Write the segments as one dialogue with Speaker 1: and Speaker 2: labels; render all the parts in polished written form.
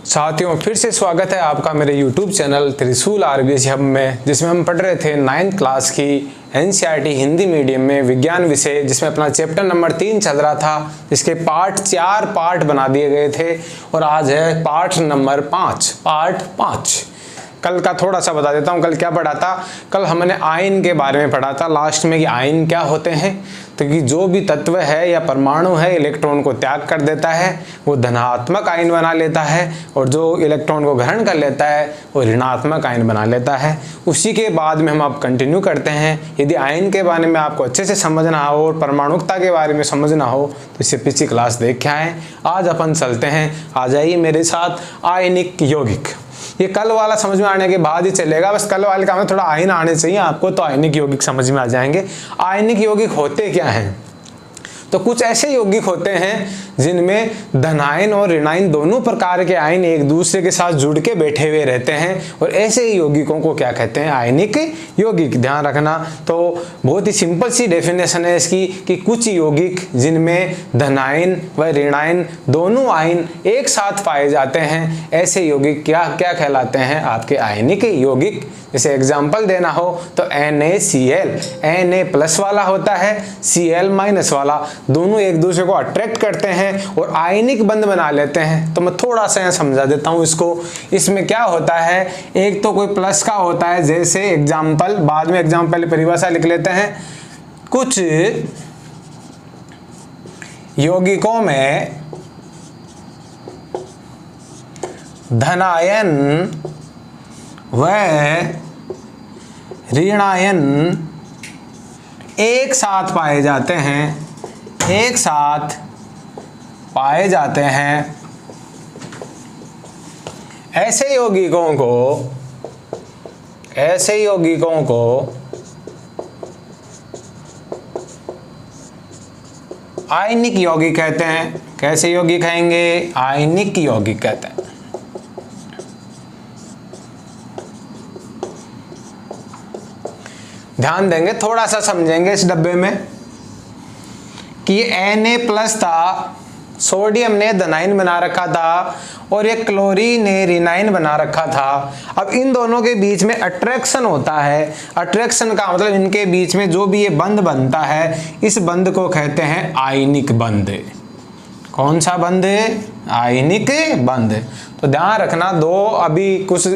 Speaker 1: साथियों, फिर से स्वागत है आपका मेरे YouTube चैनल त्रिशूल आरबीएससी हब में, जिसमें हम पढ़ रहे थे 9th क्लास की एनसीईआरटी हिंदी मीडियम में विज्ञान विषय, जिसमें अपना चैप्टर नंबर 3 चल रहा था, जिसके चार पार्ट बना दिए गए थे और आज है पार्ट नंबर 5। कल का थोड़ा सा बता देता हूँ। कल क्या पढ़ा था? कल हमने आयन के बारे में पढ़ा था लास्ट में कि आयन क्या होते हैं। तो कि जो भी तत्व है या परमाणु है इलेक्ट्रॉन को त्याग कर देता है वो धनात्मक आयन बना लेता है, और जो इलेक्ट्रॉन को ग्रहण कर लेता है वो ऋणात्मक आयन बना लेता है। उसी के बाद में हम अब कंटिन्यू करते हैं। यदि आयन के बारे में आपको अच्छे से समझना हो और परमाणुकता के बारे में समझना हो तो इससे पिछली क्लास देख के आए। आज अपन चलते हैं, आ जाइए मेरे साथ। आयनिक यौगिक, ये कल वाला समझ में आने के बाद ही चलेगा। बस कल वाले का में थोड़ा आयन आने चाहिए आपको, तो आयनिक यौगिक समझ में आ जाएंगे। आयनिक यौगिक होते क्या हैं? तो कुछ ऐसे यौगिक होते हैं जिनमें धनायन और ऋणायन दोनों प्रकार के आयन एक दूसरे के साथ जुड़ के बैठे हुए रहते हैं, और ऐसे यौगिकों को क्या कहते हैं? आयनिक यौगिक। ध्यान रखना। तो बहुत ही सिंपल सी डेफिनेशन है इसकी कि कुछ यौगिक जिनमें धनायन व ऋणायन दोनों आयन एक साथ पाए जाते हैं, ऐसे यौगिक क्या क्या कहलाते हैं? आपके आयनिक यौगिक। जैसे एग्जाम्पल देना हो तो NaCl, Na+ वाला होता है, Cl- वाला, दोनों एक दूसरे को अट्रैक्ट करते हैं और आयनिक बंध बना लेते हैं। तो मैं थोड़ा सा यहाँ समझा देता हूँ इसको। इसमें क्या होता है, एक तो कोई प्लस का होता है, जैसे एग्जाम्पल, बाद में एग्जाम्पल परिभाषा लिख लेते हैं। कुछ यौगिकों में धनायन व ऋणायन एक साथ पाए जाते हैं, ऐसे यौगिकों को आयनिक यौगिक कहते हैं। कैसे यौगिक कहेंगे? आयनिक यौगिक कहते हैं। ध्यान देंगे, थोड़ा सा समझेंगे इस डब्बे में कि ये Na+ था, सोडियम ने धनायन बना रखा था और ये क्लोरीन ने ऋणायन बना रखा था। अब इन दोनों के बीच में अट्रैक्शन होता है। अट्रैक्शन का मतलब इनके बीच में जो भी ये बंध बनता है, इस बंध को कहते हैं आयनिक बंध। कौन सा बंध? आयनिक बंध। तो ध्यान रखना, दो अभी कुछ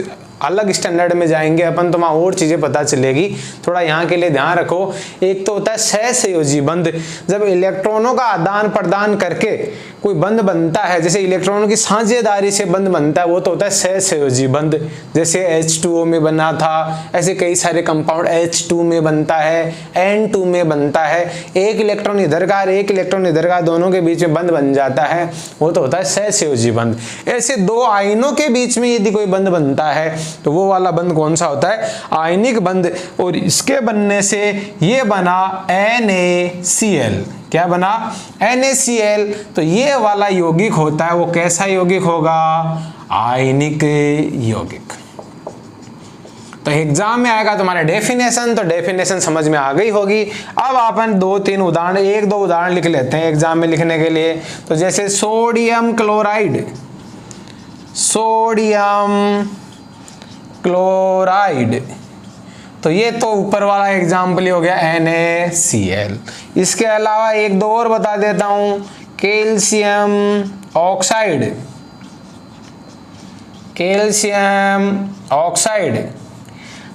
Speaker 1: अलग स्टैंडर्ड में जाएंगे अपन तो वहाँ और चीज़ें पता चलेगी। थोड़ा यहाँ के लिए ध्यान रखो। एक तो होता है सहसंयोजी बंध, जब इलेक्ट्रॉनों का आदान प्रदान करके कोई बंध बनता है, जैसे इलेक्ट्रॉनों की साझेदारी से बंध बनता है, वो तो होता है सहसंयोजी बंध। जैसे H2O में बना था, ऐसे कई सारे कंपाउंड H2 में बनता है, N2 में बनता है। एक इलेक्ट्रॉन इधर का एक इलेक्ट्रॉन इधर का, दोनों के बीच में बंध बन जाता है, वो तो होता है सहसंयोजी बंध। ऐसे दो आयनों के बीच में यदि कोई बंध बनता है तो वो वाला बंध कौन सा होता है? आयनिक बंध। और इसके बनने से ये बना NaCl। क्या बना? NaCl। तो ये वाला यौगिक होता है, वो कैसा यौगिक होगा? आयनिक यौगिक। तो एग्जाम में आएगा तुम्हारे डेफिनेशन, तो डेफिनेशन समझ में आ गई होगी। अब अपन 2-3 उदाहरण, 1-2 उदाहरण लिख लेते हैं एग्जाम में लिखने के लिए। तो जैसे सोडियम क्लोराइड, तो ये तो ऊपर वाला एग्जाम्पल ही हो गया NaCl। इसके अलावा 1-2 और बता देता हूं। कैल्शियम ऑक्साइड,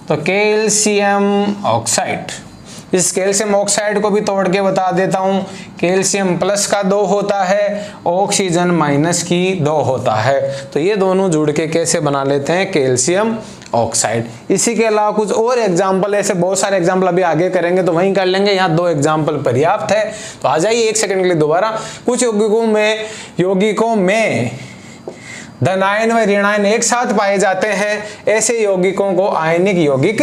Speaker 1: तो कैल्शियम ऑक्साइड, इस कैल्शियम ऑक्साइड को भी तोड़ के बता देता हूं। कैल्शियम प्लस का 2 होता है, ऑक्सीजन माइनस की 2 होता है। तो ये दोनों जुड़ के कैसे बना लेते हैं? Calcium oxide. इसी के अलावा कुछ और एग्जाम्पल, ऐसे बहुत सारे एग्जाम्पल अभी आगे करेंगे तो वहीं कर लेंगे, यहाँ 2 एग्जाम्पल पर्याप्त है। तो आ जाइए 1 सेकंड के लिए दोबारा। कुछ यौगिकों में धनायन व ऋणायन एक साथ पाए जाते हैं, ऐसे यौगिकों को आयनिक यौगिक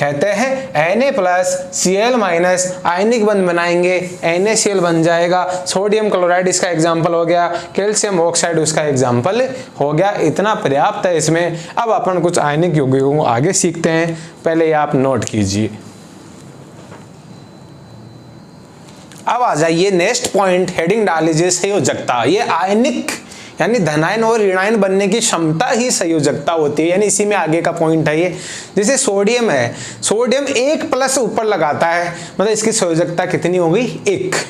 Speaker 1: कहते हैं। Na+Cl- आयनिक बंध बनाएंगे, NaCl बन जाएगा। सोडियम क्लोराइड इसका एग्जाम्पल हो गया, कैल्शियम ऑक्साइड उसका एग्जाम्पल हो गया। इतना पर्याप्त है इसमें। अब अपन कुछ आयनिक यौगिकों को आगे सीखते हैं, पहले आप नोट कीजिए। अब आ जाइए नेक्स्ट पॉइंट, हेडिंग डाल लीजिए संयोजकता। ये आयनिक यानी धनायन और ऋणायन बनने की क्षमता ही संयोजकता होती है। यानी इसी में आगे का पॉइंट है ये। जैसे सोडियम है, सोडियम 1 प्लस ऊपर लगाता है, मतलब इसकी संयोजकता कितनी हो गई? 1।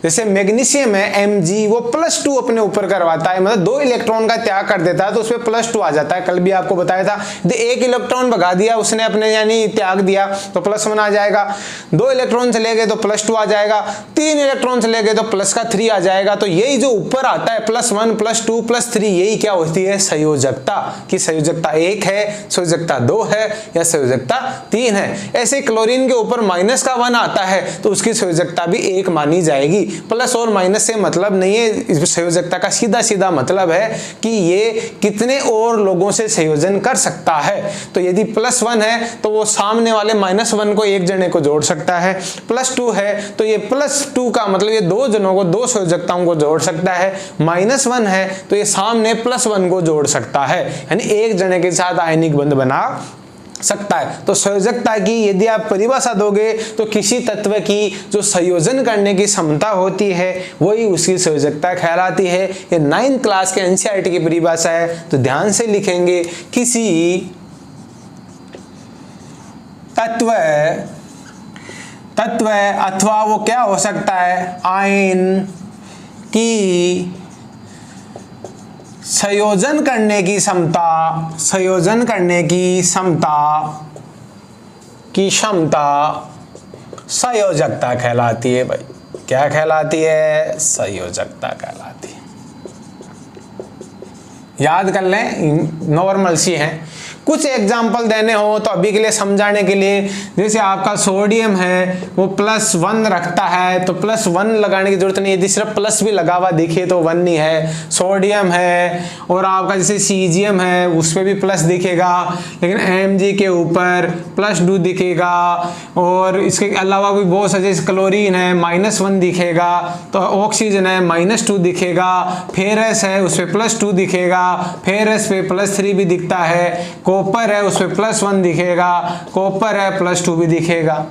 Speaker 1: जैसे मैग्नीशियम है Mg, वो +2 अपने ऊपर करवाता है, मतलब 2 इलेक्ट्रॉन का त्याग कर देता है तो उसमें +2 आ जाता है। कल भी आपको बताया था, यदि 1 इलेक्ट्रॉन भगा दिया उसने अपने, यानी त्याग दिया, तो +1 आ जाएगा। 2 इलेक्ट्रॉन चले गए तो +2 आ जाएगा। 3 इलेक्ट्रॉन चले गए तो +3 आ जाएगा। तो यही जो ऊपर आता है +1 +2 +3, यही क्या होती है? संयोजकता। कि संयोजकता 1 है, संयोजकता 2 है या संयोजकता 3 है। ऐसे क्लोरीन के ऊपर -1 आता है तो उसकी संयोजकता भी 1 मानी जाएगी। प्लस और माइनस से मतलब नहीं है, इस संयोजकता का सीधा सीधा मतलब है कि ये कितने और लोगों से संयोजन कर सकता है। तो यदि +1 है तो वो सामने वाले -1 को एक जने को जोड़ सकता है। +2 है तो ये +2 का मतलब ये 2 जनों को, 2 संयोजकताओं को जोड़ सकता है। -1 है तो ये सामने +1 को जोड़ सकता है, यानी एक जने के साथ आयनिक बंध बना सकता है। तो संयोजकता की यदि आप परिभाषा दोगे तो किसी तत्व की जो संयोजन करने की क्षमता होती है वही उसकी संयोजकता कहलाती है। ये 9th क्लास के एनसीईआरटी की परिभाषा है, तो ध्यान से लिखेंगे। किसी तत्व अथवा वो क्या हो सकता है? आयन की संयोजन करने की क्षमता, संयोजन करने की क्षमता संयोजकता कहलाती है भाई। क्या कहलाती है? संयोजकता कहलाती है। याद कर लें, नॉर्मल सी है। कुछ एग्जाम्पल देने हो तो अभी के लिए समझाने के लिए, जैसे आपका सोडियम है वो +1 रखता है तो +1 लगाने की जरूरत नहीं है, यदि सिर्फ प्लस भी लगा हुआ दिखे तो 1 नहीं है। सोडियम है और आपका जैसे सीजियम है उस पर भी प्लस दिखेगा, लेकिन Mg के ऊपर +2 दिखेगा। और इसके अलावा भी बहुत सारे, जैसे क्लोरीन है -1 दिखेगा, तो ऑक्सीजन है -2 दिखेगा, फेरस है उस पर +2 दिखेगा, फेरस पे +3 भी दिखता है, कॉपर है उस पे +1 दिखेगा, कॉपर है +2 भी दिखेगा।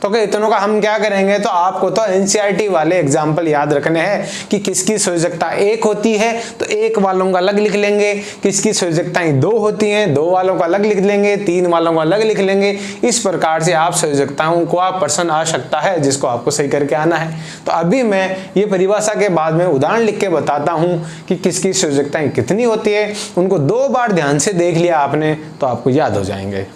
Speaker 1: तो इतनों का हम क्या करेंगे? तो आपको तो एनसीईआरटी वाले एग्जाम्पल याद रखने हैं कि किसकी संयोजकता 1 होती है तो 1 वालों का अलग लिख लेंगे, किसकी संयोजकताएं 2 होती हैं 2 वालों का अलग लिख लेंगे, 3 वालों का अलग लिख लेंगे। इस प्रकार से आप संयोजकताओं को आप प्रश्न आ सकता है जिसको आपको सही करके आना है। तो अभी मैं ये परिभाषा के बाद में उदाहरण लिख के बताता हूं कि किसकी संयोजकताएं कितनी होती है। उनको 2 बार ध्यान से देख लिया आपने तो आपको याद हो जाएंगे।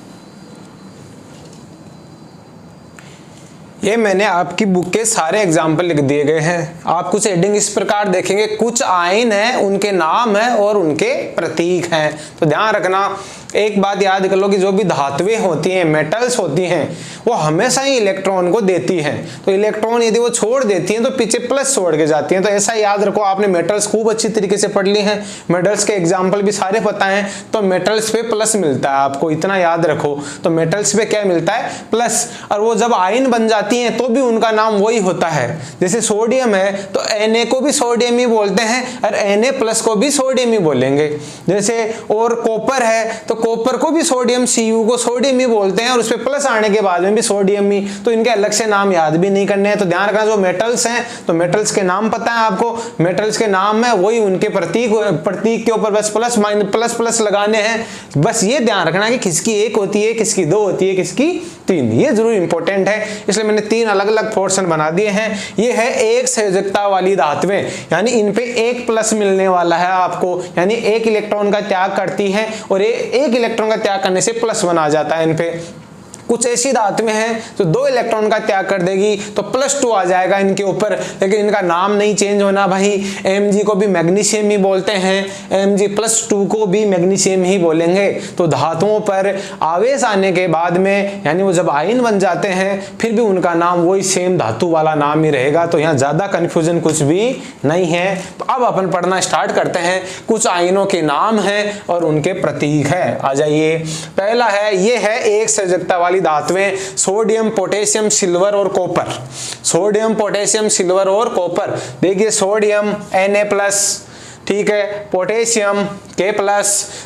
Speaker 1: ये मैंने आपकी बुक के सारे एग्जाम्पल लिख दिए गए हैं। आप कुछ हेडिंग इस प्रकार देखेंगे, कुछ आयन है, उनके नाम है और उनके प्रतीक हैं। तो ध्यान रखना, एक बात याद कर लो कि जो भी धातुएं होती हैं, मेटल्स होती हैं, वो हमेशा ही इलेक्ट्रॉन को देती हैं। तो इलेक्ट्रॉन यदि वो छोड़ देती हैं तो पीछे प्लस छोड़ के जाती हैं। तो ऐसा याद रखो, आपने मेटल्स खूब अच्छी तरीके से पढ़ ली हैं, मेटल्स के एग्जाम्पल भी सारे पता हैं। तो मेटल्स पे प्लस मिलता है, आपको इतना याद रखो। तो मेटल्स पे क्या मिलता है? प्लस। और वो जब आयन बन जाती हैं तो भी उनका नाम वही होता है। जैसे सोडियम है तो Na को भी सोडियम ही बोलते हैं और Na+ को भी सोडियम ही बोलेंगे। जैसे और कॉपर है तो कॉपर को भी सोडियम, Cu को सोडियम ही बोलते हैं और उस पे प्लस आने के बाद में भी सोडियम ही। तो इनके अलग से नाम याद भी नहीं करने हैं। तो ध्यान रखना, जो मेटल्स हैं तो मेटल्स के नाम पता है आपको, मेटल्स के नाम है वही उनके प्रतीक के ऊपर बस प्लस लगाने हैं। बस ये ध्यान रखना कि किसकी 1 होती है, किसकी 2 होती है, किसकी 3। ये जरूर इंपॉर्टेंट है, इसलिए मैंने 3 अलग अलग पोर्शन बना दिए हैं। ये है एक संयोजकता वाली धातुएं, यानी इन पे 1+ मिलने वाला है आपको, यानी 1 इलेक्ट्रॉन का त्याग करती है और 1 इलेक्ट्रॉन का त्याग करने से +1 आ जाता है इन पे। कुछ ऐसी धातुएं हैं जो 2 इलेक्ट्रॉन का त्याग कर देगी तो +2 आ जाएगा इनके ऊपर, लेकिन इनका नाम नहीं चेंज होना भाई। Mg को भी मैग्नीशियम ही बोलते हैं, Mg+2 को भी मैग्नीशियम ही बोलेंगे। तो धातुओं पर आवेश आने के बाद में, यानी वो जब आयन बन जाते हैं फिर भी उनका नाम वही सेम धातु वाला नाम ही रहेगा। तो यहाँ ज्यादा कंफ्यूजन कुछ भी नहीं है। तो अब अपन पढ़ना स्टार्ट करते हैं। कुछ आयनों के नाम हैं और उनके प्रतीक है। आ जाइए, पहला है, ये है एक संयोजकता वाली धातुएं, सोडियम, पोटेशियम, सिल्वर और कॉपर। सोडियम, पोटेशियम, सिल्वर और कॉपर। देखिए सोडियम Na+, ठीक है। पोटेशियम K+,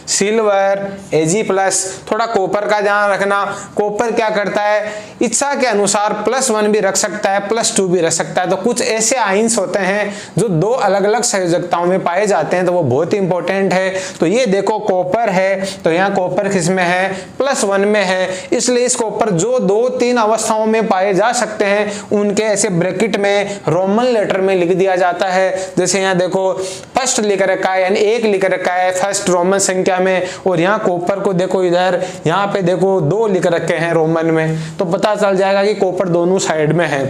Speaker 1: सिल्वर Ag+, थोड़ा कॉपर का ध्यान रखना। कॉपर क्या करता है, इच्छा के अनुसार +1 भी रख सकता है, +2 भी रख सकता है। तो कुछ ऐसे आयंस होते हैं जो दो अलग अलग संयोजकताओं में पाए जाते हैं, तो वो बहुत ही इंपॉर्टेंट है। तो ये देखो कॉपर है, तो यहाँ कॉपर किसमें है, +1 में है, इसलिए इस कॉपर जो 2-3 अवस्थाओं में पाए जा सकते हैं उनके ऐसे ब्रैकेट में रोमन लेटर में लिख दिया जाता है। जैसे यहाँ देखो फर्स्ट लिख रखा है, यानी 1 लिख रखा है फर्स्ट रोमन संख्या में, और यहाँ कॉपर को देखो इधर यहाँ पे देखो 2 लिख रखे हैं रोमन में, तो पता चल जाएगा कि कॉपर दोनों साइड में है।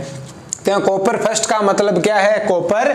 Speaker 1: तो यहाँ कॉपर फर्स्ट का मतलब क्या है, कॉपर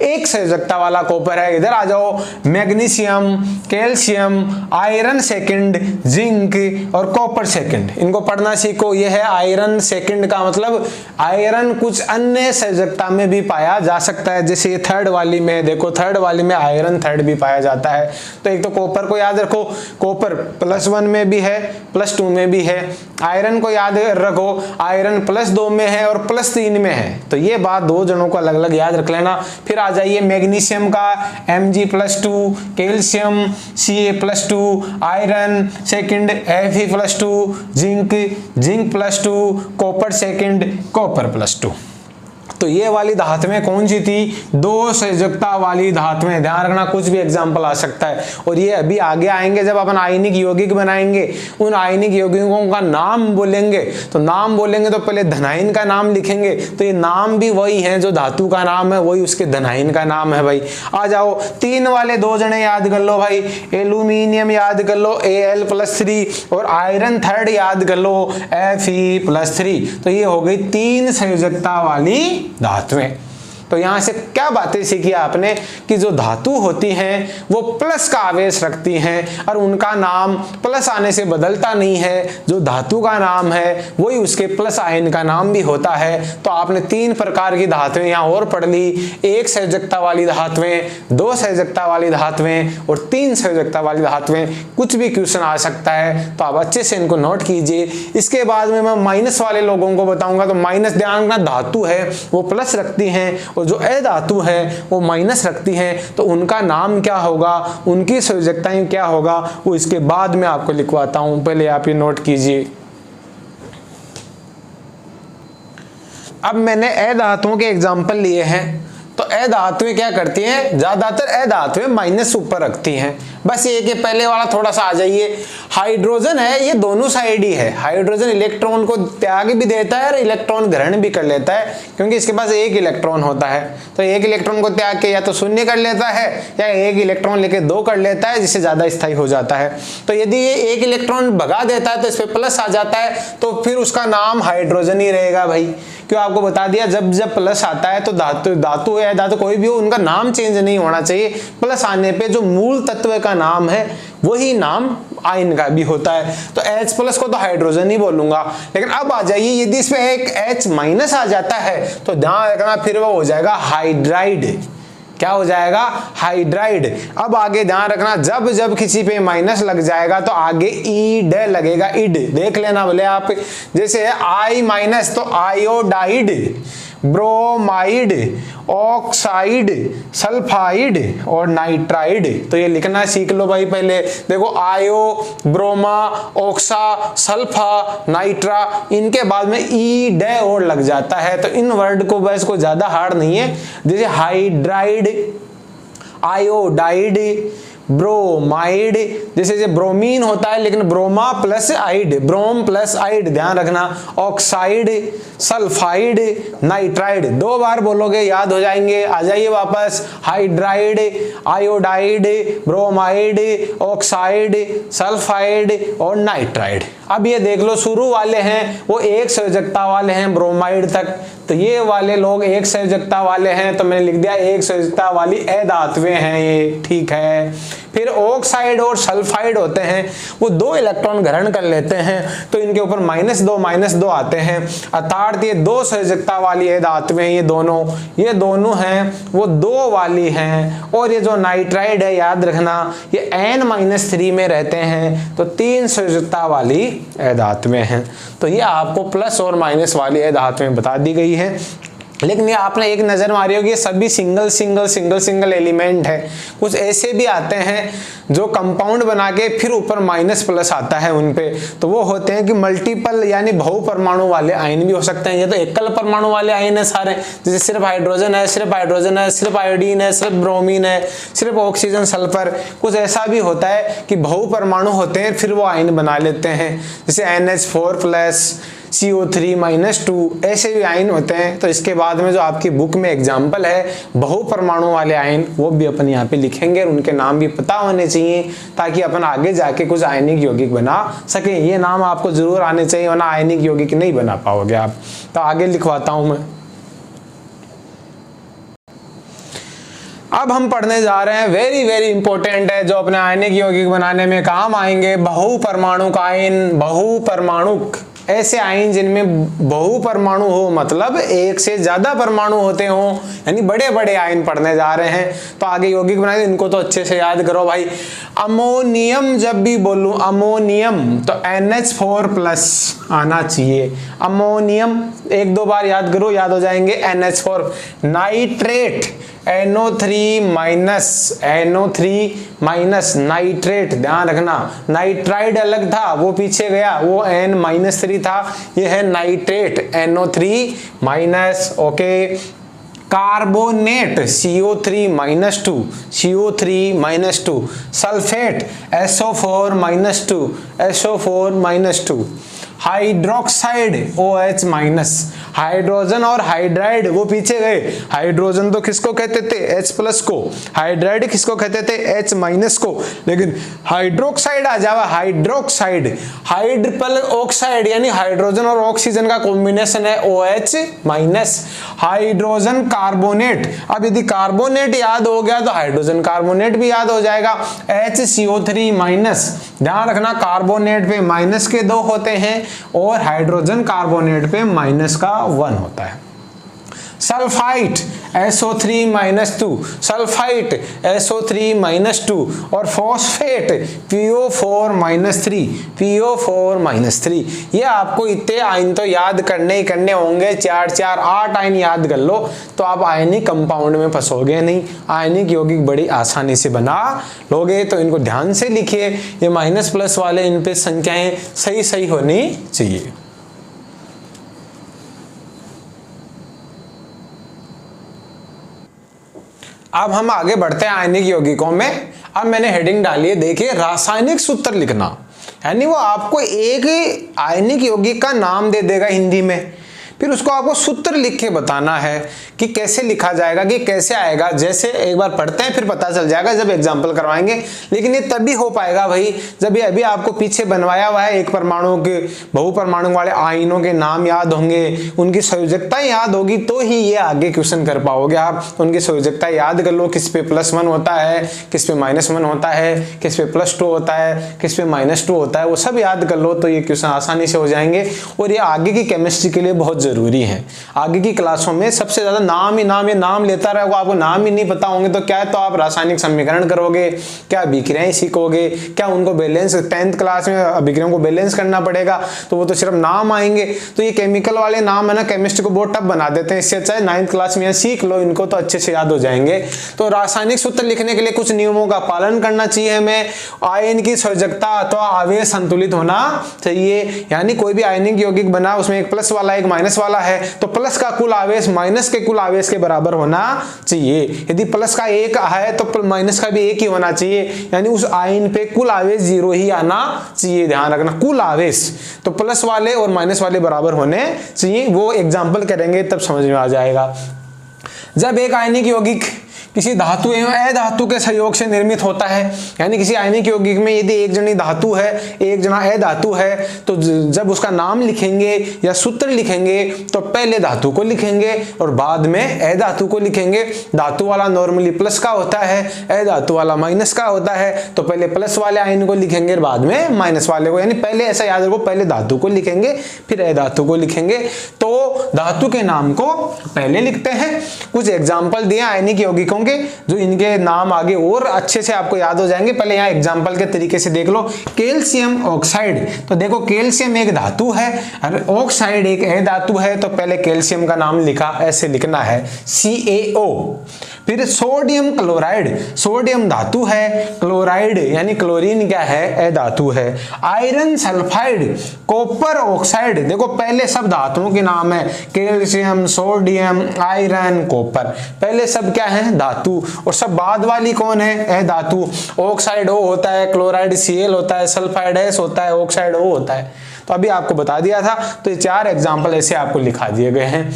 Speaker 1: एक संयोजकता वाला कॉपर है। इधर आ जाओ, magnesium, calcium, iron second, zinc और कॉपर सेकंड, इनको पढ़ना सीखो। यह है आयरन सेकंड का मतलब आयरन कुछ अन्य संयोजकता में भी पाया जा सकता है, जैसे ये थर्ड वाली में देखो, थर्ड वाली में आयरन थर्ड भी पाया जाता है। तो एक तो कॉपर को याद रखो, कॉपर +1 में भी है, +2 में भी है। आयरन को याद रखो, आयरन +2 में है और +3 में है। तो ये बात दो जनों को अलग अलग याद रख लेना। फिर आ जाइए मैग्नीशियम का Mg+2, calcium Ca+2, iron second Fe+2, zinc +2, copper second copper +2। तो ये वाली धातुएं कौन सी थी, दो संयोजकता वाली धातुएं, ध्यान रखना कुछ भी एग्जांपल आ सकता है। और ये अभी आगे आएंगे जब अपन आयनिक यौगिक बनाएंगे, उन आयनिक यौगिकों का नाम बोलेंगे, तो नाम बोलेंगे तो पहले धनायन का नाम लिखेंगे, तो ये नाम भी वही है जो धातु का नाम है, वही उसके धनायन का नाम है भाई। आ जाओ 3 वाले 2 जने याद कर लो भाई, एल्यूमिनियम याद कर लो Al+3 और आयरन थर्ड याद कर लो Fe+3। तो ये हो गई 3 संयोजकता वाली धातुएं। तो यहां से क्या बातें सीखी आपने कि जो धातु होती हैं वो प्लस का आवेश रखती हैं और उनका नाम प्लस आने से बदलता नहीं है, जो धातु का नाम है वही उसके प्लस आयन का नाम भी होता है। तो आपने 3 प्रकार की धातुएं यहां और पढ़ ली, 1 संयोजकता वाली धातुएं, 2 संयोजकता वाली धातुएं और 3 संयोजकता वाली धातुएं। कुछ भी क्वेश्चन आ सकता है तो आप अच्छे से इनको नोट कीजिए। इसके बाद में मैं माइनस वाले लोगों को बताऊंगा, तो माइनस ध्यान रखना, धातु है वो प्लस रखती हैं और जो अधातु है वो माइनस रखती हैं, तो उनका नाम क्या होगा, उनकी संयोजकताएं क्या होगा, वो इसके बाद में आपको लिखवाता हूं, पहले आप ये नोट कीजिए। अब मैंने अधातुओं के एग्जाम्पल लिए हैं, तो अधातुएं क्या करती हैं, ज्यादातर अधातुएं माइनस ऊपर रखती हैं। बस ये कि पहले वाला थोड़ा सा आ जाइए, हाइड्रोजन है ये दोनों साइड ही है, हाइड्रोजन इलेक्ट्रॉन को त्याग भी देता है और इलेक्ट्रॉन ग्रहण भी कर लेता है, क्योंकि इसके पास एक इलेक्ट्रॉन होता है। तो एक इलेक्ट्रॉन को त्याग के या तो शून्य कर लेता है या एक इलेक्ट्रॉन लेके 2 कर लेता है, जिससे ज्यादा स्थायी हो जाता है। तो यदि ये एक इलेक्ट्रॉन भगा देता है तो इस पे प्लस आ जाता है, तो फिर उसका नाम हाइड्रोजन ही रहेगा भाई। क्यों, आपको बता दिया, जब प्लस आता है तो धातु है, धातु कोई भी हो, उनका नाम चेंज नहीं होना चाहिए। प्लस आने पे जो मूल तत्व का नाम है वही नाम आयन का भी होता है। तो H+ को तो हाइड्रोजन ही बोलूंगा। लेकिन अब आ जाइए, यदि इसमें एक H- आ जाता है तो ध्यान रखना फिर वो हो जाएगा हाइड्राइड। क्या हो जाएगा, हाइड्राइड। अब आगे ध्यान रखना, जब किसी पे माइनस लग जाएगा तो आगे ईड लगेगा, इड देख लेना भले आप, जैसे I- तो आयोडाइड, ब्रोमाइड, ऑक्साइड, सल्फाइड और नाइट्राइड। तो ये लिखना सीख लो भाई पहले। देखो आयो, ब्रोमा, ऑक्सा, सल्फा, नाइट्रा, इनके बाद में ई डे और लग जाता है, तो इन वर्ड को बस को ज्यादा हार्ड नहीं है। जैसे हाइड्राइड, आयोडाइड, ब्रोमाइड, जैसे ब्रोमीन होता है लेकिन ब्रोमा प्लस आइड, ब्रोम प्लस आइड, ध्यान रखना, ऑक्साइड, सल्फाइड, नाइट्राइड। 2 बार बोलोगे याद हो जाएंगे। आ जाइए वापस, hydride, iodide, bromide, oxide, sulphide और नाइट्राइड। अब ये देख लो, शुरू वाले हैं वो एक संयोजकता वाले हैं ब्रोमाइड तक, तो ये वाले लोग एक संयोजकता वाले हैं, तो मैंने लिख दिया एक संयोजकता वाली अधातुएं हैं ये, ठीक है। फिर ऑक्साइड और सल्फाइड होते हैं, वो 2 इलेक्ट्रॉन ग्रहण कर लेते हैं, तो इनके ऊपर -2 आते हैं, अर्थात ये 2 संयोजकता वाली अधातुएं, ये दोनों हैं वो 2 वाली हैं। और ये जो नाइट्राइड है याद रखना, ये N-3 में रहते हैं, तो 3 संयोजकता वाली अधातुएं हैं। तो ये आपको प्लस और माइनस वाली अधातुएं बता दी गई है। लेकिन ये आपने एक नज़र मारी होगी, सभी single single single single element है। कुछ ऐसे भी आते हैं जो कंपाउंड बना के फिर ऊपर माइनस प्लस आता है उन पे, तो वो होते हैं कि मल्टीपल यानी बहु परमाणु वाले आयन भी हो सकते हैं। ये तो एकल परमाणु वाले आयन है सारे, जैसे सिर्फ हाइड्रोजन है, सिर्फ हाइड्रोजन है, सिर्फ आयोडीन है, सिर्फ ब्रोमीन है, सिर्फ ऑक्सीजन सल्फर। कुछ ऐसा भी होता है कि बहु परमाणु होते हैं फिर वो आयन बना लेते हैं, जैसे NH4+, CO3-2 ऐसे भी आयन होते हैं। तो इसके बाद में जो आपकी बुक में एग्जाम्पल है बहु परमाणु वाले आयन, वो भी अपन यहाँ पे लिखेंगे और उनके नाम भी पता होने चाहिए ताकि अपन आगे जाके कुछ आयनिक यौगिक बना सकें। ये नाम आपको जरूर आने चाहिए, वरना आयनिक यौगिक नहीं बना पाओगे आप। तो आगे लिखवाता हूं मैं। अब हम पढ़ने जा रहे हैं, वेरी वेरी इंपॉर्टेंट है, जो अपने आयनिक यौगिक बनाने में काम आएंगे, बहु परमाणुक आयन। बहु परमाणुक ऐसे आयन जिनमें बहु परमाणु हो, मतलब एक से ज्यादा परमाणु होते हो, यानी बड़े बड़े आयन पढ़ने जा रहे हैं। तो आगे यौगिक बनाए, इनको तो अच्छे से याद करो भाई। अमोनियम, जब भी बोलूं अमोनियम तो NH4+ आना चाहिए। अमोनियम एक दो बार याद करो, याद हो जाएंगे। NH4। नाइट्रेट NO3-, नाइट्रेट ध्यान रखना, नाइट्राइड अलग था वो पीछे गया, वो N-3 था, ये है nitrate NO3-। Okay. Carbonate CO3-2, sulphate SO4-2, hydroxide OH-, hydrogen और हाइड्राइड वो पीछे गए। हाइड्रोजन तो किसको कहते थे? H+ को। हाइड्राइड किसको कहते थे? H- को। लेकिन हाइड्रोक्साइड आ जावा, हाइड्रोक्साइड, हाइड्रपल ऑक्साइड यानी हाइड्रोजन और ऑक्सीजन का कॉम्बिनेशन है OH-। हाइड्रोजन कार्बोनेट, अब यदि कार्बोनेट याद हो गया तो हाइड्रोजन कार्बोनेट भी याद हो जाएगा, HCO3-। ध्यान रखना, कार्बोनेट पे माइनस के 2 होते हैं और हाइड्रोजन कार्बोनेट पे माइनस का 1 होता है। सल्फाइट SO3-2, सल्फाइट SO3-2 और फॉस्फेट PO4-3। ये आपको इतने आयन तो याद करने ही करने होंगे, 4 8 आयन याद कर लो तो आप आयनिक कंपाउंड में फंसोगे नहीं, आयनिक यौगिक बड़ी आसानी से बना लोगे। तो इनको ध्यान से लिखिए, ये माइनस प्लस वाले इन पे संख्याएं सही सही होनी चाहिए। अब हम आगे बढ़ते हैं आयनिक यौगिकों में। अब मैंने हेडिंग डाली है, देखिए रासायनिक सूत्र लिखना, यानी वो आपको एक आयनिक यौगिक का नाम दे देगा हिंदी में, फिर उसको आपको सूत्र लिख के बताना है कि कैसे लिखा जाएगा, कि कैसे आएगा। जैसे एक बार पढ़ते हैं फिर पता चल जाएगा जब एग्जाम्पल करवाएंगे, लेकिन ये तभी हो पाएगा भाई जब ये अभी आपको पीछे बनवाया हुआ है, एक परमाणु के बहु परमाणु वाले आयनों के नाम याद होंगे, उनकी संयोजकता याद होगी, तो ही ये आगे क्वेश्चन कर पाओगे आप। उनकी संयोजकता याद कर लो, किस पे +1 होता है, किस पे -1 होता है, किस पे +2 होता है, किस पे -2 होता है, वो सब याद कर लो तो ये क्वेश्चन आसानी से हो जाएंगे। और ये आगे की केमिस्ट्री के लिए बहुत जरूरी है। आगे की क्लासों में सबसे ज्यादा नाम ही नाम, ये नाम लेता रहेगा, आपको नाम ही नहीं पता होंगे तो क्या है, तो आप रासायनिक समीकरण करोगे, क्या अभिक्रियाएं सीखोगे, क्या उनको बैलेंस 10th क्लास में अभिक्रियाओं को बैलेंस करना पड़ेगा, तो वो तो सिर्फ नाम आएंगे। तो ये केमिकल वाले नाम है ना, केमिस्ट्री को बहुत टफ बना देते हैं, इससे अच्छा है 9th क्लास में सीख लो इनको, तो अच्छे से याद हो जाएंगे। तो रासायनिक सूत्र लिखने के लिए कुछ नियमों का पालन करना चाहिए हमें। आयन की संयोजकता अथवा आवेश संतुलित होना चाहिए, यानी कोई भी आयनिक यौगिक बना उसमें एक प्लस वाला एक माइनस वाला है, तो प्लस का कुल आवेश माइनस के कुल आवेश के बराबर होना चाहिए। यदि प्लस का 1 है तो माइनस का भी 1 ही होना चाहिए, यानी उस आयन पे कुल आवेश 0 ही आना चाहिए। ध्यान रखना, कुल आवेश तो प्लस वाले और माइनस वाले बराबर होने चाहिए। वो एग्जाम्पल करेंगे तब समझ में आ जाएगा। जब एक आयनिक यौगिक किसी धातु एवं अधातु के सहयोग से निर्मित होता है, यानी किसी आयनिक यौगिक में यदि एक जनी धातु है एक जना अधातु है, तो जब उसका नाम लिखेंगे या सूत्र लिखेंगे तो पहले धातु को लिखेंगे और बाद में अधातु को लिखेंगे। धातु वाला नॉर्मली प्लस का होता है, अधातु वाला माइनस का होता है, तो पहले प्लस वाले आयन को लिखेंगे बाद में माइनस वाले को, यानी पहले ऐसा याद रखो, पहले धातु को लिखेंगे फिर अधातु को लिखेंगे। तो धातु के नाम को पहले लिखते हैं। कुछ एग्जाम्पल दिए आयनिक यौगिकों, होंगे जो इनके नाम आगे और अच्छे से आपको याद हो जाएंगे। पहले यहाँ एग्जांपल के तरीके से देख लो। कैल्शियम ऑक्साइड, तो देखो कैल्शियम एक धातु है और ऑक्साइड एक धातु है, तो पहले कैल्शियम का नाम लिखा, ऐसे लिखना है CaO। फिर सोडियम क्लोराइड, सोडियम धातु है, क्लोराइड यानी क्लोरीन क्या है, धातु है। आयरन सल्फाइड, कॉपर ऑक्साइड, देखो पहले सब धातुओं के नाम है, कैल्शियम, सोडियम, आयरन, कॉपर, पहले सब क्या है, धातु, और सब बाद वाली कौन है, धातु। ऑक्साइड O होता है, क्लोराइड Cl होता है, सल्फाइड S होता है, ऑक्साइड O होता है। तो अभी आपको बता दिया था, तो ये 4 एग्जाम्पल ऐसे आपको लिखा दिए गए हैं।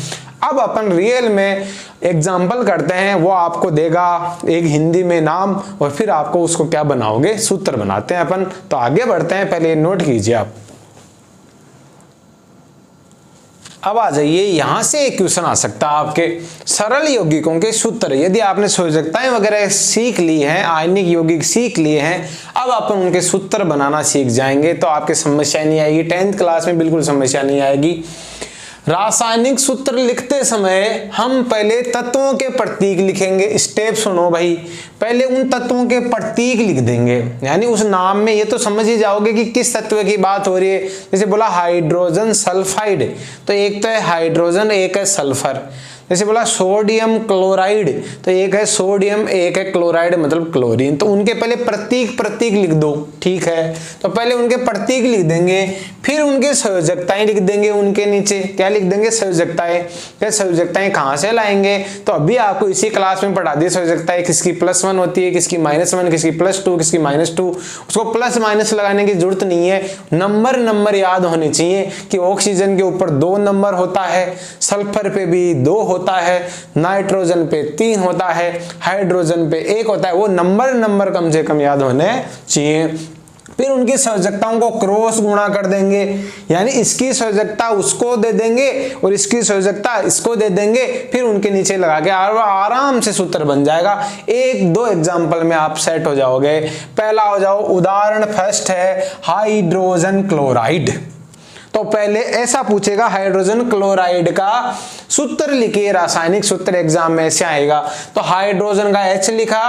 Speaker 1: अब अपन रियल में एग्जाम्पल करते हैं, वो आपको देगा एक हिंदी में नाम और फिर आपको उसको क्या बनाओगे, सूत्र बनाते हैं अपन। तो आगे बढ़ते हैं, पहले नोट कीजिए आप। अब आ जाइए, यहां से एक क्वेश्चन आ सकता है आपके सरल यौगिकों के सूत्र। यदि आपने संयोजकताएं वगैरह सीख ली हैं, आयनिक यौगिक सीख लिए हैं, अब अपन उनके सूत्र बनाना सीख जाएंगे तो आपके समस्या नहीं आएगी। 10th क्लास में बिल्कुल समस्या नहीं आएगी। रासायनिक सूत्र लिखते समय हम पहले तत्वों के प्रतीक लिखेंगे। स्टेप सुनो भाई, पहले उन तत्वों के प्रतीक लिख देंगे, यानी उस नाम में ये तो समझ ही जाओगे कि किस तत्व की बात हो रही है। जैसे बोला हाइड्रोजन सल्फाइड, तो एक तो है हाइड्रोजन, एक है सल्फर। जैसे बोला सोडियम क्लोराइड, तो एक है सोडियम, एक है क्लोराइड मतलब क्लोरीन। तो उनके पहले प्रतीक लिख दो, ठीक है। तो पहले उनके प्रतीक लिख देंगे, फिर उनके संयोजकताएं लिख देंगे। उनके नीचे क्या लिख देंगे, संयोजकताएं। क्या संयोजकताएं कहां से लाएंगे, तो अभी आपको इसी क्लास में पढ़ा दी संयोजकताएं, किसकी +1 होती है, किसकी -1, किसकी +2, किसकी -2। उसको प्लस माइनस लगाने की जरूरत नहीं है, नंबर याद होने चाहिए कि ऑक्सीजन के ऊपर 2 नंबर होता है, सल्फर पे भी 2 होता है, नाइट्रोजन पे 3 होता है, हाइड्रोजन पे 1 होता है। वो नंबर कम से कम याद होने चाहिए। फिर उनकी संयोजकताओं को क्रॉस गुणा कर देंगे, यानी इसकी संयोजकता उसको दे देंगे और इसकी संयोजकता इसको दे देंगे। फिर उनके नीचे लगा के आराम से सूत्र बन जाएगा। 1-2 एग्जाम्पल में आप सेट हो जाओगे। पहला हो जाओ, उदाहरण फर्स्ट है हाइड्रोजन क्लोराइड। तो पहले ऐसा पूछेगा, हाइड्रोजन क्लोराइड का सूत्र लिखिए, रासायनिक सूत्र एग्जाम में ऐसे आएगा। तो हाइड्रोजन का H लिखा,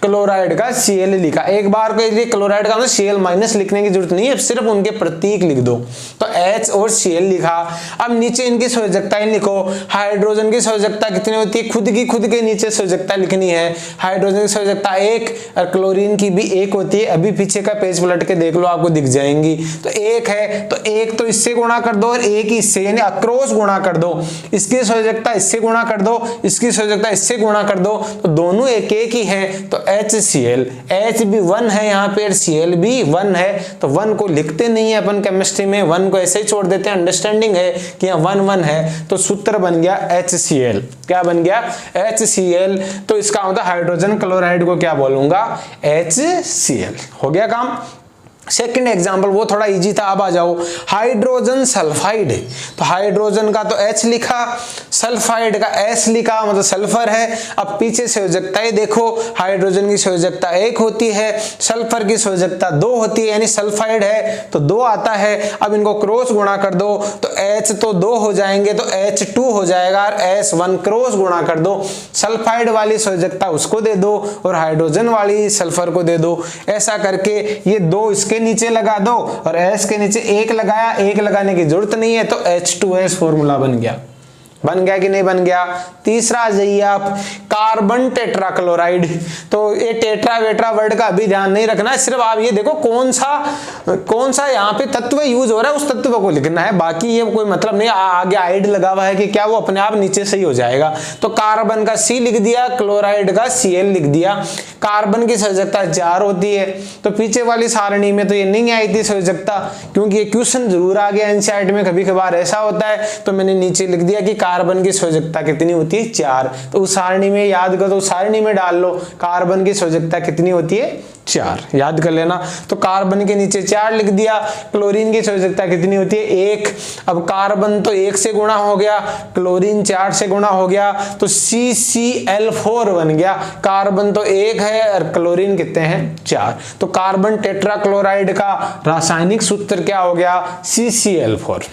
Speaker 1: क्लोराइड का Cl लिखा। एक बार के लिए क्लोराइड का Cl- लिखने की जरूरत नहीं है, सिर्फ उनके प्रतीक लिख दो। तो H और Cl लिखा। अब नीचे इनकी संयोजकताएं लिखो। हाइड्रोजन की संयोजकता कितनी होती है, खुद के नीचे संयोजकता लिखनी है। हाइड्रोजन की संयोजकता 1 और क्लोरीन की भी 1 होती है। अभी पीछे का पेज पलट के देख लो, आपको दिख जाएंगी। तो 1 है, तो 1 तो इससे गुणा कर दो और 1 इससे, यानी अक्रॉस गुणा कर दो। इसकी संयोजकता इससे गुणा कर दो, इसकी संयोजकता इससे गुणा कर दो, तो दोनों एक ही है। तो HCl, H भी 1 है यहाँ पे, Cl भी 1 है। तो 1 को लिखते नहीं है अपन केमिस्ट्री में, 1 को ऐसे ही छोड़ देते हैं। अंडरस्टैंडिंग है कि यहाँ 1 है। तो सूत्र बन गया HCl। क्या बन गया, HCl। तो इसका मतलब हाइड्रोजन क्लोराइड को क्या बोलूंगा, HCl। हो गया काम। सेकंड एग्जाम्पल वो थोड़ा इजी था। अब आ जाओ हाइड्रोजन सल्फाइड। तो हाइड्रोजन का तो H लिखा, सल्फाइड का S लिखा, मतलब सल्फर है। अब पीछे संयोजकताएं देखो, हाइड्रोजन की संयोजकता 1 होती है, सल्फर की संयोजकता 2 होती है, यानी सल्फाइड है तो 2 आता है। अब इनको क्रॉस गुणा कर दो, तो H तो 2 हो जाएंगे, तो H2 हो जाएगा और S1 क्रॉस गुणा कर दो। सल्फाइड वाली संयोजकता उसको दे दो और हाइड्रोजन वाली सल्फर को दे दो। ऐसा करके ये 2 इसके नीचे लगा दो और S के नीचे 1 लगाया, 1 लगाने की जरूरत नहीं है, तो H2S फॉर्मूला बन गया कि नहीं बन गया। तीसरा आ जाइए आप, कार्बन टेट्राक्लोराइड। तो ये टेट्रा वेट्रा वर्ड का अभी ध्यान नहीं रखना है, सिर्फ आप ये देखो कौन सा यहाँ पे तत्व यूज हो रहा है उस तत्व को लिखना है। बाकी ये कोई मतलब नहीं, आगे आइड लगा हुआ है कि क्या, वो अपने आप नीचे सही हो जाएगा। तो कार्बन का C लिख दिया, क्लोराइड का Cl लिख दिया। कार्बन की संयोजकता 4 होती है, तो पीछे वाली सारणी में तो ये नहीं आई थी संयोजकता, क्योंकि ये क्वेश्चन जरूर आ गया एनसीईआरटी में, कभी कभार ऐसा होता है। तो मैंने नीचे लिख दिया कि कार्बन की संयोजकता कितनी होती है, 4। तो उस सारणी में याद करो, उस सारणी में डाल लो कार्बन की संयोजकता कितनी होती है, 4, याद कर लेना। तो कार्बन के नीचे 4 लिख दिया। क्लोरीन की संयोजकता कितनी होती है, 1। अब कार्बन तो 1 से गुणा हो गया, क्लोरीन 4 से गुणा हो गया, तो CCl4 बन गया। कार्बन तो 1 है और क्लोरीन कितने हैं, 4। तो कार्बन टेट्राक्लोराइड का रासायनिक सूत्र क्या हो गया, CCl4।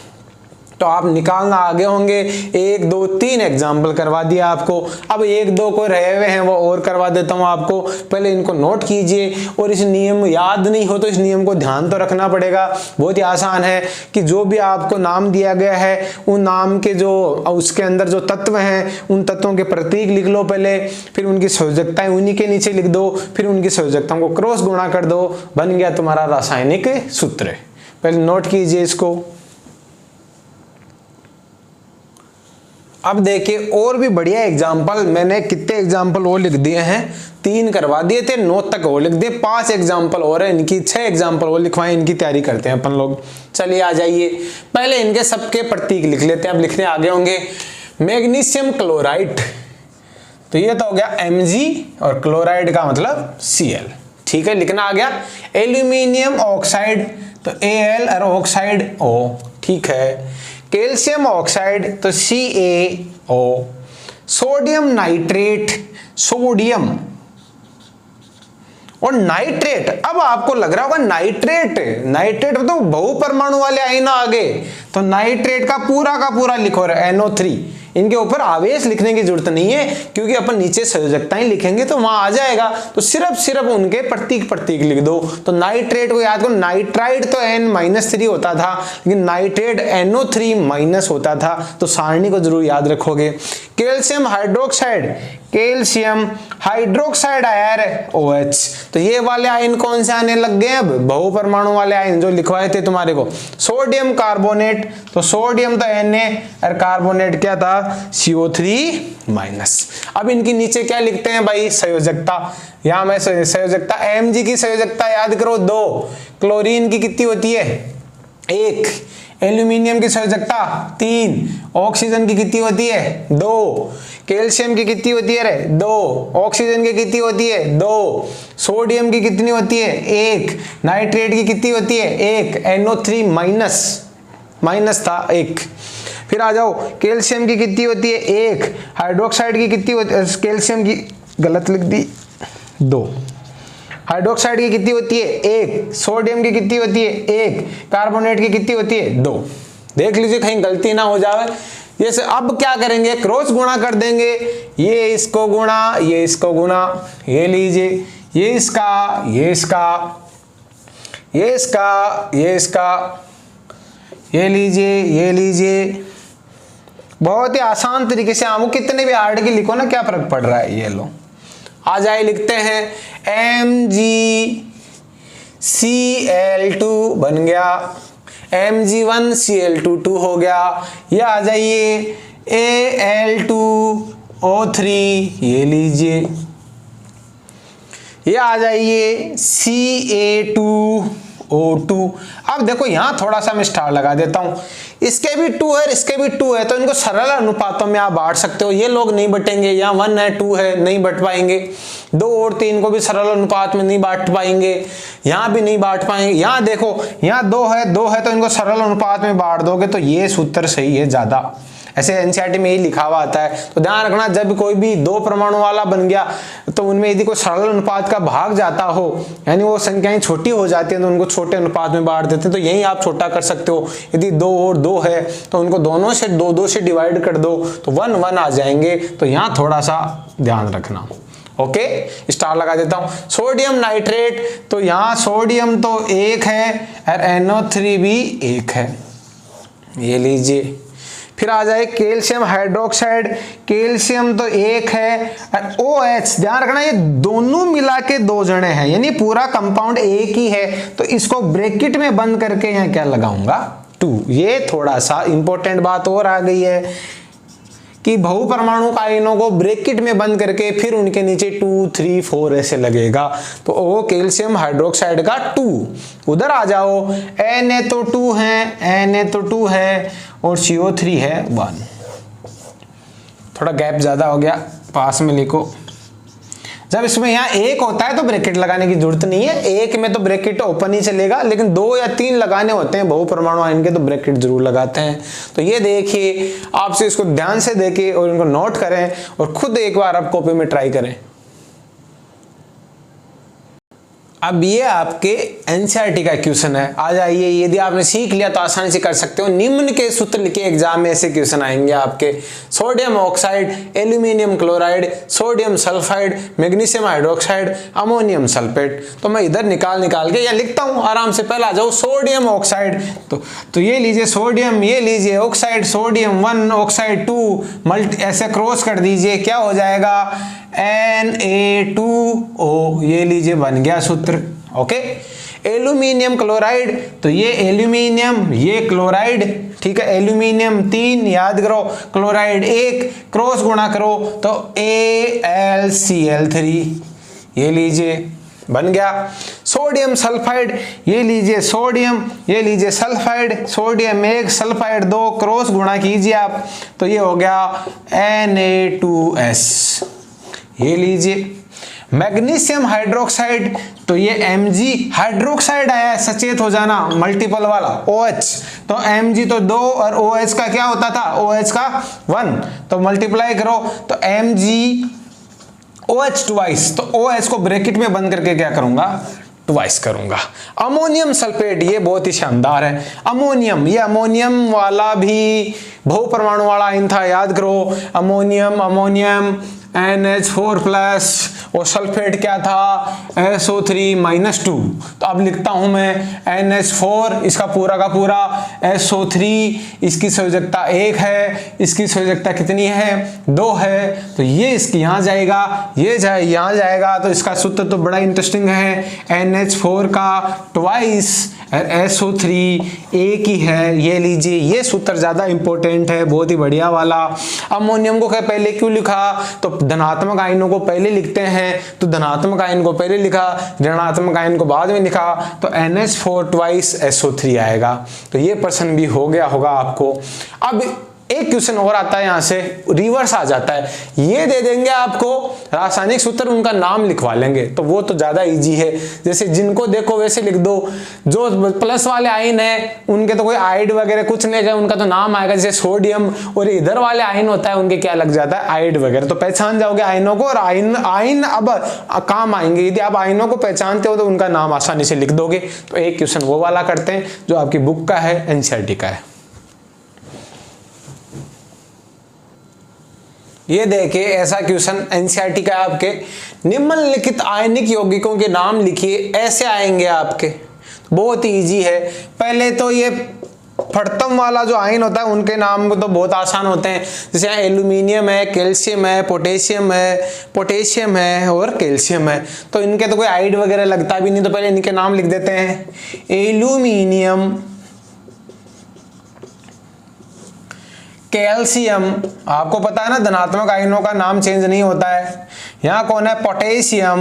Speaker 1: तो आप निकालना आगे होंगे। 1 2 3 एग्जाम्पल करवा दिया आपको। अब 1 2 को रहे हुए हैं वो और करवा देता हूं आपको। पहले इनको नोट कीजिए, और इस नियम याद नहीं हो तो इस नियम को ध्यान तो रखना पड़ेगा। बहुत ही आसान है कि जो भी आपको नाम दिया गया है उन नाम के जो उसके अंदर जो तत्व हैं उन तत्वों के प्रतीक लिख लो पहले, फिर उनकी संयोजकताएं उन्हीं के नीचे लिख दो, फिर उनकी संयोजकताओं को क्रॉस गुणा कर दो, बन गया तुम्हारा रासायनिक सूत्र। पहले नोट कीजिए इसको। अब देखिए और भी बढ़िया एग्जाम्पल, मैंने कितने एग्जाम्पल और लिख दिए हैं, 3 करवा दिए थे, 9 तक और लिख दिए, 5 एग्जाम्पल और है इनकी, 6 एग्जाम्पल और लिखवाएं, इनकी तैयारी करते हैं अपन लोग। चलिए आ जाइए, पहले इनके सबके प्रतीक लिख लेते हैं। अब लिखने आगे होंगे मैग्नीशियम क्लोराइड, तो ये तो हो गया Mg और क्लोराइड का मतलब Cl, ठीक है, लिखना आ गया। एल्यूमिनियम ऑक्साइड तो Al और ऑक्साइड O, ठीक है। कैल्शियम ऑक्साइड तो CaO। सोडियम नाइट्रेट, सोडियम और नाइट्रेट। अब आपको लग रहा होगा नाइट्रेट तो बहुपरमाणु वाले आयन आ गए, तो नाइट्रेट का पूरा लिखो NO3। इनके ऊपर आवेश लिखने की जरूरत नहीं है क्योंकि अपन नीचे संयोजकताएं लिखेंगे तो वहां आ जाएगा, तो सिर्फ उनके प्रतीक लिख दो। तो नाइट्रेट को याद करो, नाइट्राइड तो N-3 होता था लेकिन नाइट्रेट NO3- होता था, तो सारणी को जरूर याद रखोगे। कैल्शियम हाइड्रोक्साइड आया है OH, तो ये वाले आयन कौन से आने लग गए अब, बहुपरमाणु वाले आयन जो लिखवाए थे तुम्हारे को। सोडियम कार्बोनेट, तो सोडियम तो Na और कार्बोनेट क्या था CO3-। अब इनकी नीचे क्या लिखते हैं भाई, संयोजकता। यहां मैं संयोजकता Mg की संयोजकता याद करो 2, क्लोरीन की कितनी होती है 1, एल्यूमिनियम की संयोजकता 3, ऑक्सीजन की कितनी होती है 2, कैल्शियम की कितनी होती है रे 2, ऑक्सीजन की कितनी होती है 2, सोडियम की कितनी होती है 1, नाइट्रेट की कितनी होती है 1, NO3- था 1। फिर आ जाओ, कैल्शियम की कितनी होती है 1, हाइड्रोक्साइड की कितनी होती है, कैल्शियम की गलत लिख दी 2, हाइड्रोक्साइड की कितनी होती है 1, सोडियम की कितनी होती है 1, कार्बोनेट की कितनी होती है 2। देख लीजिए कहीं गलती ना हो जाए। जैसे अब क्या करेंगे, क्रॉस गुणा कर देंगे, ये इसको गुणा, ये इसको गुणा, ये लीजिए, ये इसका, ये इसका, ये इसका, ये इसका, ये लीजिए, ये लीजिए। बहुत ही आसान तरीके से आपको कितने भी हार्ड की लिखो ना, क्या फर्क पड़ रहा है। ये लो आ जाए, लिखते हैं MgCl2 बन गया, Mg1Cl2 हो गया। ये आ जाइए Al2O3, ये लीजिए, ये आ जाइए Ca2O2। अब देखो यहां थोड़ा सा मैं स्टार लगा देता हूं, इसके भी 2 है, इसके भी 2 है, तो इनको सरल अनुपातों में आप बांट सकते हो। ये लोग नहीं बटेंगे, यहाँ 1 है 2 है, नहीं बट पाएंगे। 2 और 3 को भी सरल अनुपात में नहीं बांट पाएंगे, यहाँ भी नहीं बांट पाएंगे। यहाँ देखो, यहाँ 2 है तो इनको सरल अनुपात में बांट दोगे तो ये सूत्र सही है ज्यादा। ऐसे एनसीईआरटी में ही लिखा हुआ आता है, तो ध्यान रखना जब कोई भी 2 परमाणु वाला बन गया तो उनमें यदि कोई सरल अनुपात का भाग जाता हो, यानी वो संख्याएं छोटी हो जाती हैं, तो उनको छोटे अनुपात में बांट देते हैं। तो यही आप छोटा कर सकते हो, यदि 2 और 2 है तो उनको दोनों से 2 से डिवाइड कर दो तो 1 1 आ जाएंगे। तो यहाँ थोड़ा सा ध्यान रखना। ओके, स्टार लगा देता हूं। सोडियम नाइट्रेट, तो यहाँ सोडियम तो 1 है और NO3 भी 1 है, ये लीजिए। फिर आ जाए कैल्शियम हाइड्रोक्साइड, कैल्शियम तो 1 है और OH, ध्यान रखना ये दोनों मिला के 2 जने हैं, यानी पूरा कंपाउंड एक ही है, तो इसको ब्रैकेट में बंद करके यहाँ क्या लगाऊंगा 2। ये थोड़ा सा इंपॉर्टेंट बात और आ गई है कि बहुपरमाणु आयनों को ब्रैकेट में बंद करके फिर उनके नीचे 2 3 4 ऐसे लगेगा। तो वो कैल्शियम हाइड्रोक्साइड का 2। उधर आ जाओ, Na तो 2 है, Na तो 2 है और CO3 है 1। थोड़ा गैप ज्यादा हो गया, पास में लिखो। जब इसमें यहाँ 1 होता है तो ब्रैकेट लगाने की जरूरत नहीं है, 1 में तो ब्रैकेट ओपन ही चलेगा, लेकिन 2 या 3 लगाने होते हैं बहुपरमाणु आयन के तो ब्रैकेट जरूर लगाते हैं। तो ये देखिए, आपसे इसको ध्यान से देखें और इनको नोट करें और खुद एक बार आप कॉपी में ट्राई करें। अब ये आपके एनसीईआरटी का क्वेश्चन है। आ जाइए, यदि आपने सीख लिया तो आसानी से कर सकते हो। निम्न के सूत्र लिखे एग्जाम में ऐसे क्वेश्चन आएंगे आपके। Sodium oxide, aluminium chloride, sodium sulphide, magnesium hydroxide, ammonium sulphate. तो मैं इधर निकाल के या लिखता हूं आराम से। पहले आ जाओ सोडियम ऑक्साइड, तो ये लीजिए सोडियम, ये लीजिए ऑक्साइड, सोडियम 1 ऑक्साइड 2 ऐसे क्रॉस कर दीजिए, क्या हो जाएगा Na2O। ये लीजिए बन गया सूत्र। ओके, एल्यूमिनियम क्लोराइड, तो ये एल्यूमिनियम, ये क्लोराइड, ठीक है। एल्यूमिनियम 3 याद करो, क्लोराइड 1, क्रॉस गुणा करो तो AlCl3। ये लीजिए बन गया। सोडियम सल्फाइड, ये लीजिए सोडियम, ये लीजिए सल्फाइड, सोडियम 1 सल्फाइड 2, क्रॉस गुणा कीजिए आप तो ये हो गया Na2S। ये लीजिए मैग्नीशियम हाइड्रोक्साइड, तो ये Mg हाइड्रोक्साइड आया है, सचेत हो जाना, मल्टीपल वाला OH, तो Mg तो 2 और OH का क्या होता था, OH का 1, तो मल्टीप्लाई करो तो MgOH ट्वाइस, तो OH को ब्रैकेट में बंद करके क्या करूंगा, ट्वाइस करूंगा। अमोनियम सल्फेट, ये बहुत ही शानदार है। अमोनियम, ये अमोनियम वाला भी बहु परमाणु वाला आयन था, याद करो। अमोनियम NH4 प्लस, और सल्फेट क्या था SO3 - 2। तो अब लिखता हूं मैं NH4, इसका पूरा का पूरा, SO3, इसकी संयोजकता 1 है, इसकी संयोजकता कितनी है 2 है, तो ये इसकी यहां जाएगा, ये यहां जाएगा, तो इसका सूत्र तो बड़ा इंटरेस्टिंग है। NH4 का ट्वाइस SO3 एक ही है। ये लीजिए, ये सूत्र ज्यादा इंपॉर्टेंट है, बहुत ही बढ़िया वाला। अमोनियम को पहले क्यों लिखा, तो धनात्मक आयनों को पहले लिखते हैं, तो धनात्मक आयन को पहले लिखा, ऋणात्मक आयन को बाद में लिखा, तो NH4 ट्वाइस SO3 आएगा। तो ये प्रश्न भी हो गया होगा आपको। अब एक क्वेश्चन और आता है, यहां से रिवर्स आ जाता है। ये दे देंगे आपको रासायनिक सूत्र, उनका नाम लिखवा लेंगे, तो वो तो ज्यादा इजी है। जैसे जिनको देखो वैसे लिख दो। जो प्लस वाले आयन है उनके तो कोई आइड वगैरह कुछ नहीं है, उनका तो नाम आएगा जैसे सोडियम, और इधर वाले आयन होता है उनके क्या लग जाता है, आइड वगैरह। तो पहचान जाओगे आयनों को, और आयन अब काम आएंगे। यदि आप आयनों को पहचानते हो तो उनका नाम आसानी से लिख दोगे। तो एक क्वेश्चन वो वाला करते हैं जो आपकी बुक का है, एनसीईआरटी का है। ये देखिए, ऐसा क्वेश्चन एनसीईआरटी का आपके, निम्नलिखित आयनिक यौगिकों के नाम लिखिए, ऐसे आएंगे आपके। बहुत ही इजी है। पहले तो ये फटतम वाला जो आयन होता है उनके नाम तो बहुत आसान होते हैं, जैसे यहाँ एल्यूमिनियम है, कैल्शियम है, पोटेशियम है और कैल्शियम है। तो इनके तो कोई आइड वगैरह लगता भी नहीं, तो पहले इनके नाम लिख देते हैं। एल्यूमिनियम, कैल्शियम, आपको पता है ना धनात्मक आयनों का नाम चेंज नहीं होता है। यहाँ कौन है, पोटेशियम,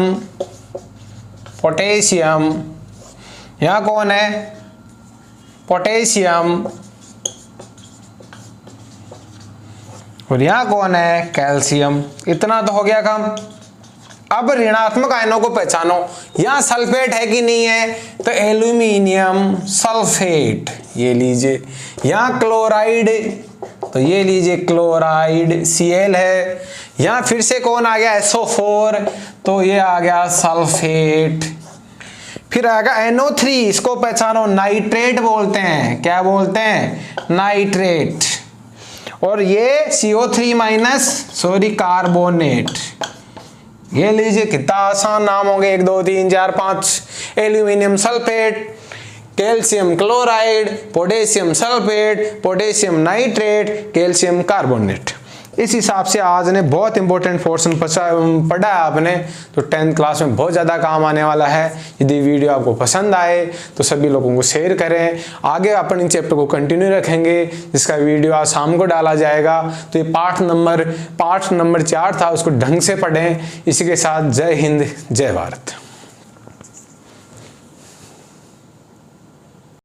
Speaker 1: यहाँ कौन है, पोटेशियम, और यहाँ कौन है, कैल्शियम। इतना तो हो गया काम। अब ऋणात्मक आयनों को पहचानो। यहाँ सल्फेट है कि नहीं है, तो एल्यूमिनियम सल्फेट, ये लीजिए। यहाँ क्लोराइड, तो ये लीजिए क्लोराइड Cl है। यहाँ फिर से कौन आ गया, SO4, तो ये आ गया सल्फेट। फिर आएगा NO3, इसको पहचानो, नाइट्रेट बोलते हैं। क्या बोलते हैं, नाइट्रेट। और ये CO3- कार्बोनेट। ये लीजिए, कितना आसान नाम होंगे, 1 2 3 4 5। Aluminium sulphate, calcium chloride, potassium sulphate, potassium nitrate, calcium carbonate. इस हिसाब से आज ने बहुत इंपॉर्टेंट पोर्शन पढ़ा है आपने, तो 10th क्लास में बहुत ज़्यादा काम आने वाला है। यदि वीडियो आपको पसंद आए तो सभी लोगों को शेयर करें। आगे अपन इन चैप्टर को कंटिन्यू रखेंगे, जिसका वीडियो आज शाम को डाला जाएगा। तो ये पाठ नंबर 4 था, उसको ढंग से पढ़ें। इसी के साथ जय हिंद, जय भारत।